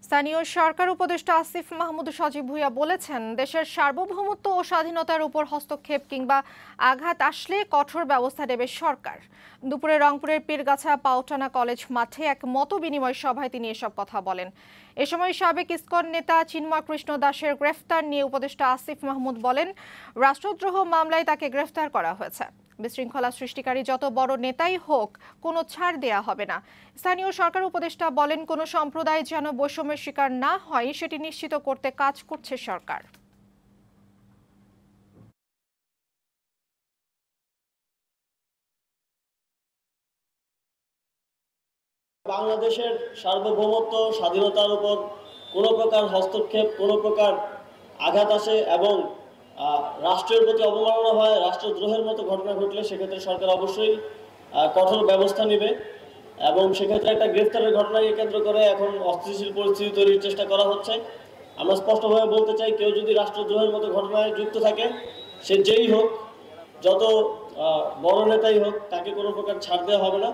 স্থানীয় সরকার উপদেষ্টা আসিফ মাহমুদ সজীব ভুঁইয়া বলেছেন, দেশের সার্বভৌমত্ব ও স্বাধীনতার উপর হস্তক্ষেপ কিংবা আঘাত আসলে কঠোর ব্যবস্থা নেবে সরকার। দুপুরে রংপুরের পীরগাছা পাওটানা কলেজ মাঠে এক মত বিনিময় সভায় তিনি এসব কথা বলেন। এ সময় সাবেক ইসকন নেতা চিন্ময় কৃষ্ণ দাসের গ্রেফতার নিয়ে উপদেষ্টা আসিফ মাহমুদ বলেন, রাষ্ট্রদ্রোহ মামলায় তাকে গ্রেফতার করা হয়েছে। বিশৃঙ্খলা সৃষ্টিকারী যত বড় নেতাই হোক, কোনো ছাড় দেয়া হবে না। স্থানীয় সরকার উপদেষ্টা বলেন, কোনো সম্প্রদায় যেন বৈষম্যের শিকার না হয় সেটি নিশ্চিত করতে কাজ করছে সরকার। বাংলাদেশের সার্বভৌমত্ব স্বাধীনতার উপর কোনো প্রকার হস্তক্ষেপ, কোনো প্রকার আঘাত আসে এবং রাষ্ট্রের প্রতি অবমাননা হয়, রাষ্ট্রদ্রোহের মতো ঘটনা ঘটলে সেক্ষেত্রে সরকার অবশ্যই কঠোর ব্যবস্থা নেবে এবং সেক্ষেত্রে একটা গ্রেফতারের ঘটনাকে কেন্দ্র করে এখন অস্থিতিশীল পরিস্থিতি তৈরির চেষ্টা করা হচ্ছে। আমরা স্পষ্টভাবে বলতে চাই, কেউ যদি রাষ্ট্রদ্রোহের মতো ঘটনায় যুক্ত থাকে, সে যেই হোক, যত বড় নেতাই হোক, তাকে কোনো প্রকার ছাড় দেওয়া হবে না।